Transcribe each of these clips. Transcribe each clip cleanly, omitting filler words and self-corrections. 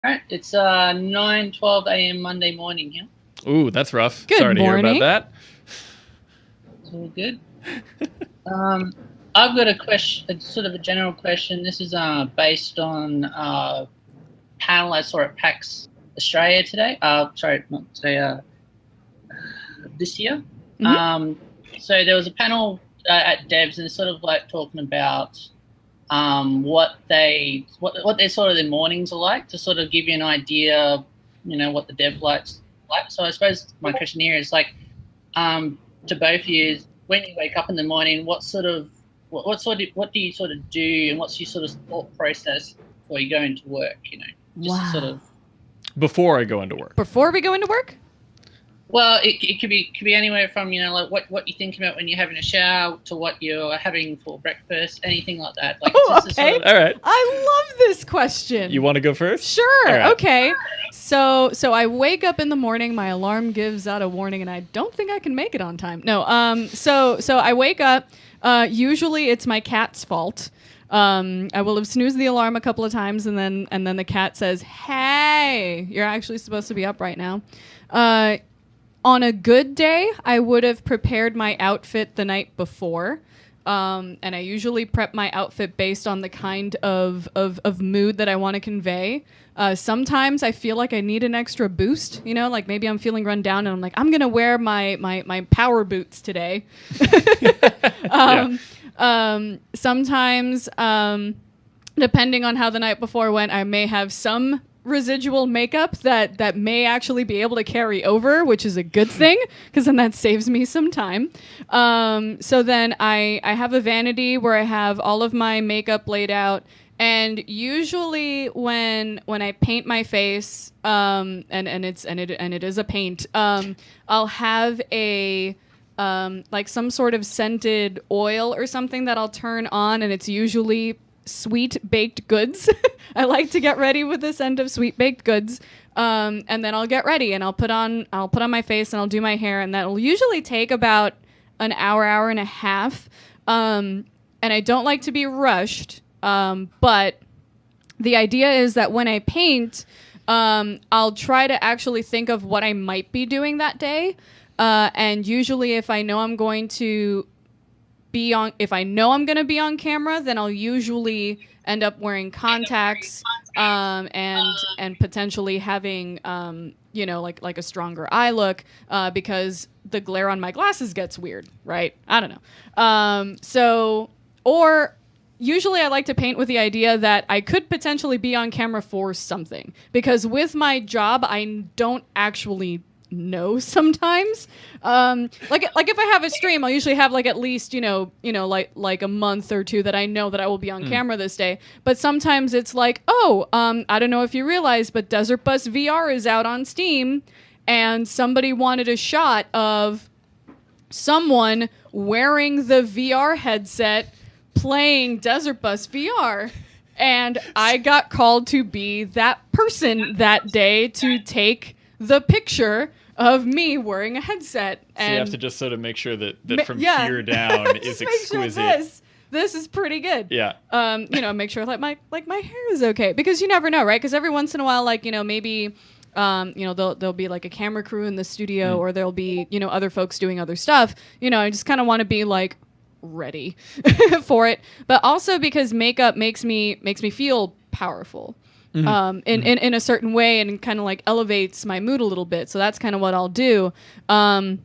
All right, it's 9:12 a.m. Monday morning here. Ooh, that's rough. Good Sorry to hear morning. about It's all good. I've got a question, sort of a general question. This is based on panel I saw at PAX Australia today. Sorry, not today. This year. Mhm. So there was a panel at Devs, and it's sort of like talking about what their sort of their mornings are like, to sort of give you an idea, what the dev life's like. So I suppose my question here is like, to both of you, is when you wake up in the morning, what do you sort of do, and what's your sort of thought process before you go into work? Just Wow. sort of. that. Before I go into work. Before we go into work? Well, it could be anywhere from like what you think about when you're having a shower to what you're having for breakfast, anything like that. Like, Oh, it's just okay. sort of, All right. I love this question. You want to go first? Sure. All right. Okay. So I wake up in the morning, my alarm gives out a warning, and I don't think I can make it on time. No. So I wake up. Usually it's my cat's fault. I will have snoozed the alarm a couple of times, and then the cat says, "Hey, you're actually supposed to be up right now." On a good day, I would have prepared my outfit the night before. And I usually prep my outfit based on the kind of mood that I want to convey. Sometimes I feel like I need an extra boost, like maybe I'm feeling run down and I'm like, I'm going to wear my power boots today. Sometimes, depending on how the night before went, I may have some residual makeup that may actually be able to carry over, which is a good thing, because then that saves me some time. So then I have a vanity where I have all of my makeup laid out, and usually when I paint my face, and it is a paint, I'll have a like some sort of scented oil or something that I'll turn on, and it's usually sweet baked goods. I like to get ready with the scent of sweet baked goods, and then I'll get ready and I'll put on my face and I'll do my hair, and that'll usually take about an hour and a half. And I don't like to be rushed, but the idea is that when I paint, I'll try to actually think of what I might be doing that day, and usually if I know I'm going to be on camera, then I'll usually end up wearing contacts, and potentially having like a stronger eye look, because the glare on my glasses gets weird, right? I don't know. Or usually I like to paint with the idea that I could potentially be on camera for something, because with my job I don't actually know sometimes. Like if I have a stream, I'll usually have like at least like a month or two that I know that I will be on camera this day. But sometimes it's like, I don't know if you realize, but Desert Bus VR is out on Steam, and somebody wanted a shot of someone wearing the VR headset playing Desert Bus VR. And I got called to be that person that day to take the picture of me wearing a headset. So and you have to just sort of make sure that from here down is exquisite. Make sure this is pretty good. Yeah. Make sure my hair is okay, because you never know, right? Because every once in a while, maybe there'll be like a camera crew in the studio, or there'll be other folks doing other stuff. I just kind of want to be like ready for it, but also because makeup makes me feel powerful. In a certain way, and kind of like elevates my mood a little bit. So that's kind of what I'll do. And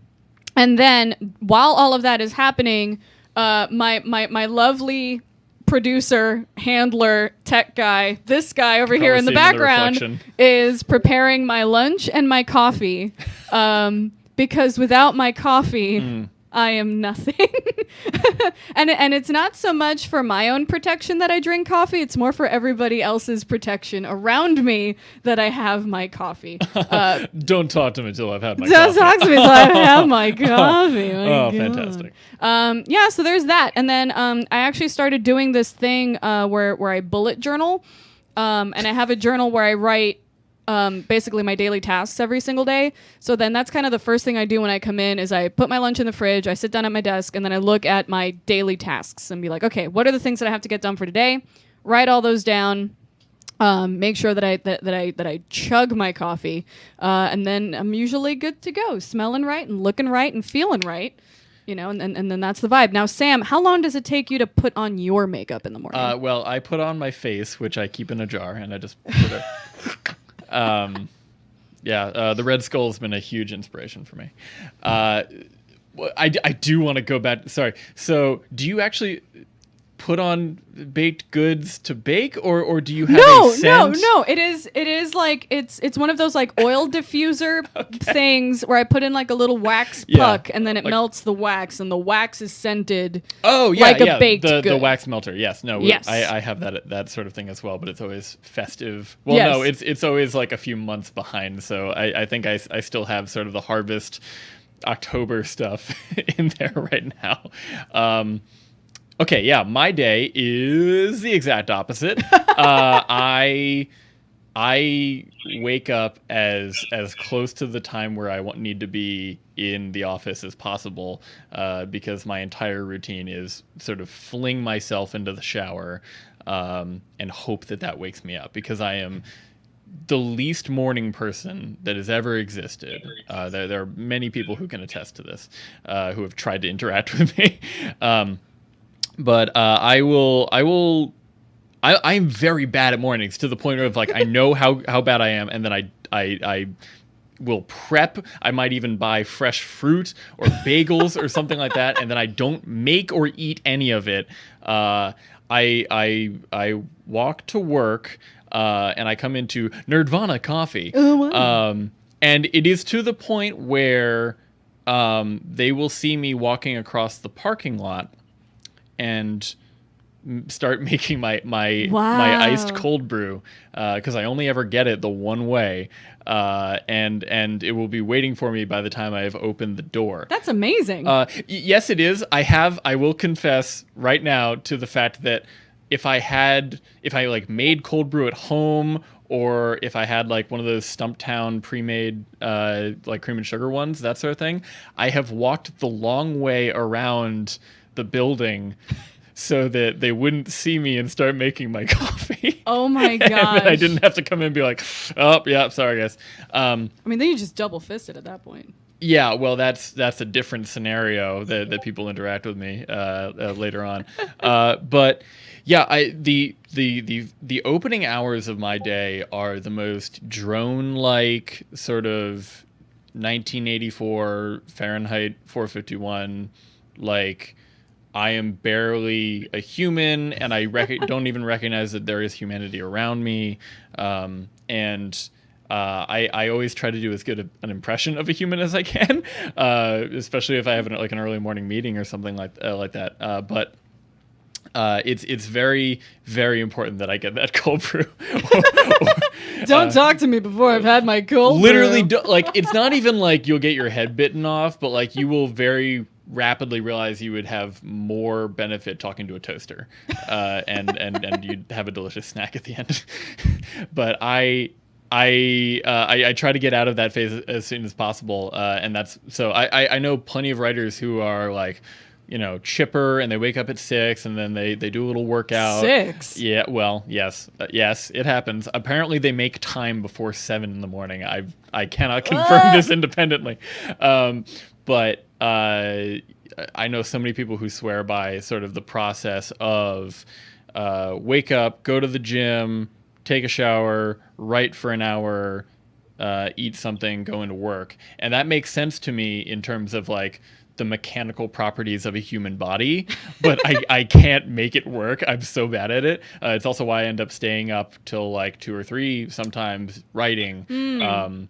then while all of that is happening, my lovely producer, handler, tech guy, this guy over here in the background, is preparing my lunch and my coffee. Because without my coffee, I am nothing. and it's not so much for my own protection that I drink coffee. It's more for everybody else's protection around me that I have my coffee. Don't talk to me until I've had my Don't coffee. talk to me until I have my coffee. Fantastic. So there's that. And then I actually started doing this thing where I bullet journal. And I have a journal where I write basically my daily tasks every single day. So then that's kind of the first thing I do when I come in, is I put my lunch in the fridge, I sit down at my desk, and then I look at my daily tasks and be like, okay, what are the things that I have to get done for today? Write all those down. Make sure that I chug my coffee, and then I'm usually good to go, smelling right and looking right and feeling right. And then that's the vibe. Now, Sam, how long does it take you to put on your makeup in the morning? Well, I put on my face, which I keep in a jar, and I just put it. The Red Skull has been a huge inspiration for me. I do want to go back. Sorry. So, do you actually put on baked goods to bake, or do you have a scent? No. It is like it's one of those like oil diffuser things where I put in like a little wax puck and then it melts the wax and the wax is scented. Oh yeah, like a baked good. The wax melter. Yes, no. Yes. I have that sort of thing as well, but it's always festive. Well, no, it's always like a few months behind. So I think I still have sort of the harvest October stuff in there right now. Okay, yeah, my day is the exact opposite. I wake up as close to the time where I need to be in the office as possible, because my entire routine is sort of fling myself into the shower and hope that wakes me up, because I am the least morning person that has ever existed. There are many people who can attest to this, who have tried to interact with me. But I'm very bad at mornings, to the point of like I know how bad I am, and then I will prep. I might even buy fresh fruit or bagels or something like that, and then I don't make or eat any of it. I walk to work, and I come into Nerdvana Coffee. Oh, wow. And it is to the point where they will see me walking across the parking lot and start making my iced cold brew, because I only ever get it the one way, and it will be waiting for me by the time I have opened the door. That's amazing. Yes, it is. I will confess right now to the fact that if I like made cold brew at home, or if I had like one of those Stumptown pre-made like cream and sugar ones, that sort of thing, I have walked the long way around the building so that they wouldn't see me and start making my coffee. Oh my gosh. I didn't have to come in and be like, oh yeah, sorry guys. I mean, then you just double fisted at that point. Yeah, well, that's a different scenario that people interact with me later on. But yeah, the opening hours of my day are the most drone-like sort of 1984 Fahrenheit 451, like I am barely a human, and I don't even recognize that there is humanity around me. And I always try to do as good an impression of a human as I can, especially if I have an early morning meeting or something like that. But it's very, very important that I get that cold brew. Don't talk to me before I've had my cold literally brew. It's not even like you'll get your head bitten off, but like you will very rapidly realize you would have more benefit talking to a toaster, and you'd have a delicious snack at the end. But I try to get out of that phase as soon as possible, and that's so I know plenty of writers who are like, chipper, and they wake up at 6 and then they do a little workout. 6? Yeah, well, yes, it happens. Apparently they make time before 7 in the morning. I cannot confirm this independently, but I know so many people who swear by sort of the process of wake up, go to the gym, take a shower, write for an hour, eat something, go into work. And that makes sense to me in terms of like the mechanical properties of a human body, but I can't make it work. I'm so bad at it. It's also why I end up staying up till like 2 or 3 sometimes writing,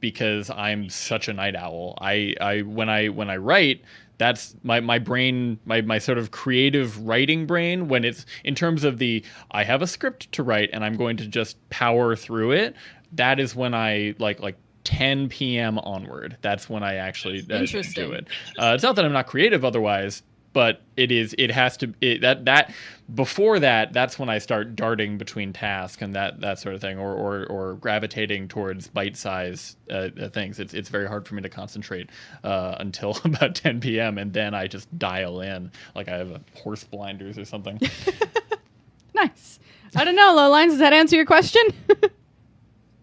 because I'm such a night owl. When I write, that's my brain, my sort of creative writing brain, when it's in terms of I have a script to write and I'm going to just power through it. That is when I like 10 p.m. onward. That's when I actually do it. It's not that I'm not creative otherwise, but it has to that before that's when I start darting between tasks and that sort of thing, or gravitating towards bite-sized things. It's very hard for me to concentrate until about 10 p.m. and then I just dial in like I have a horse blinders or something. Nice. I don't know, Lowlines. Does that answer your question?